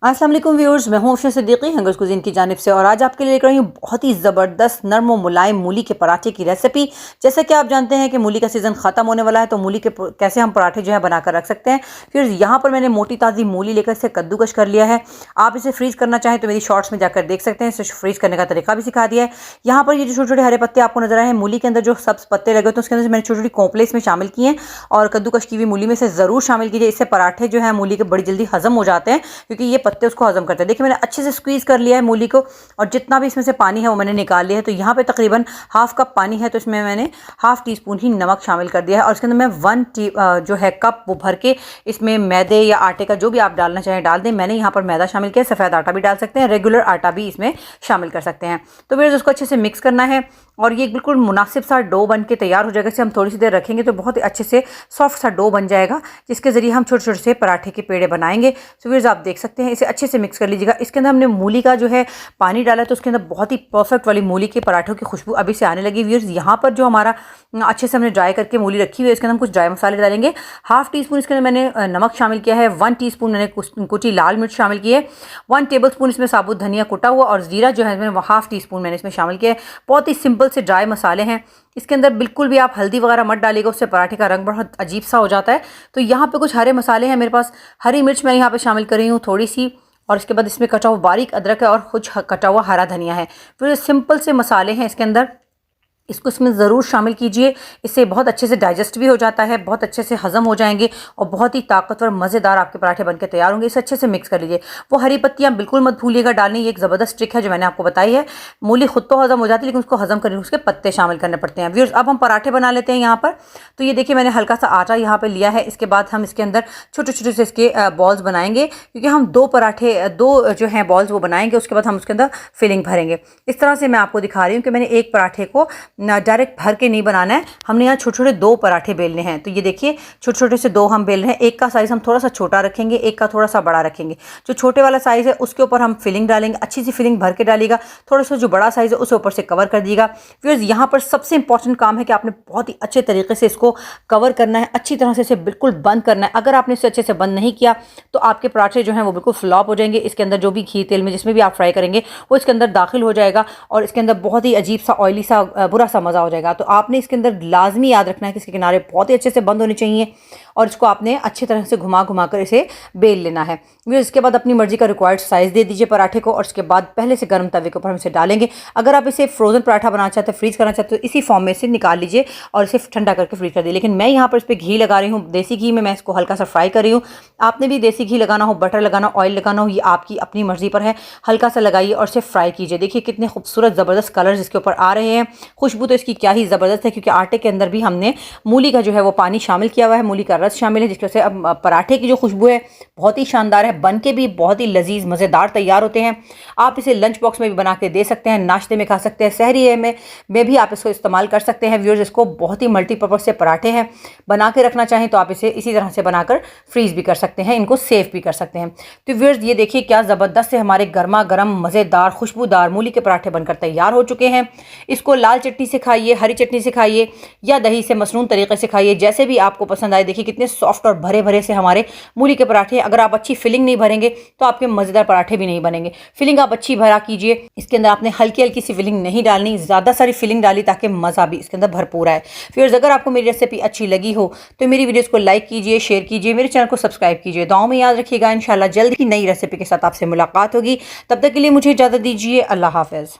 अस्सलाम वालेकुम व्यूअर्स, मैं हूं अफशा सिद्दीकी हंगर्स कुज़ीन की जानिब से और आज आपके लिए लेकर आई हूं बहुत ही ज़बरदस्त नरम और मुलायम मूली के पराठे की रेसिपी। जैसे कि आप जानते हैं कि मूली का सीज़न ख़त्म होने वाला है, तो मूली के कैसे हम पराठे जो है बनाकर रख सकते हैं। फिर यहाँ पर मैंने मोटी ताज़ी मूली लेकर इसे कद्दूकश कर लिया है। आप इसे फ्रीज़ करना चाहें तो मेरी शॉर्ट्स में जाकर देख सकते हैं, इसे फ्रीज़ करने का तरीका भी सिखा दिया है। यहाँ पर ये जो छोटे छोटे हरे पत्ते आपको नजर आए हैं, मूली के अंदर जो सब्ज़ पत्ते लगे होते हैं उसके अंदर मैंने छोटी छोटी कोंपले इसमें शामिल किए हैं और कद्दूकश की हुई मूली में से ज़रूर शामिल कीजिए। इससे पराठे जो है मूली के बड़ी जल्दी हज़म हो जाते हैं, क्योंकि ये पत्ते उसको हज़म करते हैं। देखिए मैंने अच्छे से स्क्वीज़ कर लिया है मूली को और जितना भी इसमें से पानी है वो मैंने निकाल लिया है। तो यहाँ पे तकरीबन हाफ कप पानी है, तो इसमें मैंने हाफ टी स्पून ही नमक शामिल कर दिया है और इसके अंदर मैं जो है कप वो भर के इसमें मैदे या आटे का जो भी आप डालना चाहें डाल दें। मैंने यहाँ पर मैदा शामिल किया, सफ़ेद आटा भी डाल सकते हैं, रेगुलर आटा भी इसमें शामिल कर सकते हैं। तो फिर उसको अच्छे से मिक्स करना है और ये बिल्कुल मुनासिब सा डो बन के तैयार हो जाएगा। इसे हम थोड़ी सी देर रखेंगे तो बहुत ही अच्छे से सॉफ्ट सा डो बन जाएगा, जिसके ज़रिए हम छोटे छोटे से पराठे के पेड़े बनाएंगे। तो फिर आप देख सकते हैं, इसे अच्छे से मिक्स कर लीजिएगा। इसके अंदर हमने मूली का जो है पानी डाला है, तो उसके अंदर बहुत ही परफेक्ट वाली मूली के पराठों की खुशबू अभी से आने लगी। व्यूअर्स, यहाँ पर जो हमारा अच्छे से हमने ड्राई करके मूली रखी हुई है, इसके अंदर हम कुछ ड्राई मसाले डालेंगे। हाफ टी स्पून इसके अंदर मैंने नमक शामिल किया है, 1 टीस्पून मैंने कुटी लाल मिर्च शामिल की है, 1 टेबल स्पून इसमें साबुत धनिया कुटा हुआ और ज़ीरा जो है हाफ टी स्पून मैंने इसमें शामिल किया है। बहुत ही सिंपल से ड्राई मसाले हैं। इसके अंदर बिल्कुल भी आप हल्दी वगैरह मत डालिएगा, उससे पराठे का रंग बहुत अजीब सा हो जाता है। तो यहाँ पे कुछ हरे मसाले हैं मेरे पास। हरी मिर्च मैं यहाँ पे शामिल कर रही हूँ थोड़ी सी, और इसके बाद इसमें कटा हुआ बारीक अदरक है और कुछ कटा हुआ हरा धनिया है। फिर सिंपल से मसाले हैं इसके अंदर, इसको इसमें ज़रूर शामिल कीजिए। इससे बहुत अच्छे से डाइजेस्ट भी हो जाता है, बहुत अच्छे से हज़म हो जाएंगे और बहुत ही ताकतवर मज़ेदार आपके पराठे बनके तैयार होंगे। इसे अच्छे से मिक्स कर लीजिए। वो हरी पत्तियाँ बिल्कुल मत भूलिएगा डालनी, ये एक ज़बरदस्त ट्रिक है जो मैंने आपको बताई है। मूली खुद तो हज़म हो जाती है, लेकिन उसको हज़म करने उसके पत्ते शामिल करने पड़ते हैं। व्यूअर्स, अब हम पराठे बना लेते हैं यहाँ पर। तो ये देखिए मैंने हल्का सा आटा यहाँ पर लिया है। इसके बाद हम इसके अंदर छोटे छोटे से इसके बॉल्स बनाएंगे, क्योंकि हम दो जो हैं बॉल्स वो बनाएंगे। उसके बाद हम उसके अंदर फिलिंग भरेंगे। इस तरह से मैं आपको दिखा रही हूँ कि मैंने एक पराठे को डायरेक्ट भर के नहीं बनाना है, हमने यहाँ छोटे छोटे 2 पराठे बेलने हैं। तो ये देखिए छोटे छोटे से 2 हम बेल रहे हैं। एक का साइज़ हम थोड़ा सा छोटा रखेंगे, एक का थोड़ा सा बड़ा रखेंगे। जो छोटे वाला साइज़ है उसके ऊपर हम फिलिंग डालेंगे, अच्छी सी फिलिंग भर के डालिएगा। थोड़ा सा जो बड़ा साइज़ है उसे ऊपर से कवर कर दिएगा। फिर यहाँ पर सबसे इंपॉर्टेंट काम है कि आपने बहुत ही अच्छे तरीके से इसको कवर करना है, अच्छी तरह से इसे बिल्कुल बंद करना है। अगर आपने इसे अच्छे से बंद नहीं किया तो आपके पराठे जो हैं वो बिल्कुल फ्लॉप हो जाएंगे। इसके अंदर जो भी घी तेल में जिसमें भी आप फ्राई करेंगे वो इसके अंदर दाखिल हो जाएगा और इसके अंदर बहुत ही अजीब सा ऑयली सा बुरा सा मज़ा हो जाएगा। तो आपने इसके अंदर लाजमी याद रखना है कि इसके किनारे बहुत ही अच्छे से बंद होने चाहिए और इसको आपने अच्छी तरह से घुमा घुमा कर इसे बेल लेना है। इसके बाद अपनी मर्जी का रिक्वायर्ड साइज़ दे दीजिए पराठे को और उसके बाद पहले से गर्म तवे के ऊपर हम इसे डालेंगे। अगर आप इसे फ्रोज़न पराठा बनाना चाहते हैं, फ्रीज़ करना चाहते हो, इसी फॉर्म में से निकाल लीजिए और इसे ठंडा करके फ्रीज़ कर दिए। लेकिन मैं यहाँ पर इस पर घी लगा रही हूँ, देसी घी में मैं इसको हल्का सा फ्राई कर रही हूँ। आपने भी देसी घी लगाना हो, बटर लगाना हो, ऑयल लगाना हो, ये आपकी अपनी मर्जी पर है। हल्का सा लगाइए और इसे फ्राई कीजिए। देखिए कितने खूबसूरत ज़बरदस्त कलर्स इसके ऊपर आ रहे हैं। खुशबू तो इसकी क्या ही ज़बरदस्त है, क्योंकि आटे के अंदर भी हमने मूली का जो है वो पानी शामिल किया हुआ है, मूली का रस शामिल है, जिसकी वजह से अब पराठे की जो खुशबू है बहुत ही शानदार है। बन के भी बहुत ही लजीज मज़ेदार तैयार होते हैं। आप इसे लंच बॉक्स में भी बना के दे सकते हैं, नाश्ते में खा सकते हैं, सहरी में भी आप इसको इस्तेमाल कर सकते हैं। व्यूअर्स, इसको बहुत ही मल्टीपर्पज़ से पराठे हैं, बना के रखना चाहें तो आप इसे इसी तरह से बनाकर फ्रीज़ भी कर सकते हैं, इनको सेव भी कर सकते हैं। तो व्यूअर्स, ये देखिए क्या ज़बरदस्त से हमारे गर्मा गर्म मज़ेदार खुशबूदार मूली के पराठे बनकर तैयार हो चुके हैं। इसको लाल चटनी से खाइए, हरी चटनी से खाइए या दही से मसनून तरीके से खाइए, जैसे भी आपको पसंद आए। देखिए कितने सॉफ्ट और भरे भरे से हमारे मूली के पराठे। अगर आप अच्छी फिलिंग नहीं भरेंगे तो आपके मज़ेदार पराठे भी नहीं बनेंगे। फिलिंग आप अच्छी भरा कीजिए। इसके अंदर आपने हल्की हल्की सी फिलिंग नहीं डालनी, ज़्यादा सारी फिलिंग डाली ताकि मज़ा भी इसके अंदर भरपूर आए। फिर अगर आपको मेरी रेसिपी अच्छी लगी हो तो मेरी वीडियोज़ को लाइक कीजिए, शेयर कीजिए, मेरे चैनल को सब्सक्राइब कीजिए। दुआओं में याद रखिएगा। इंशाल्लाह जल्द ही नई रेसिपी के साथ आपसे मुलाकात होगी। तब तक के लिए मुझे इजाज़त दीजिए। अल्लाह हाफ़िज़।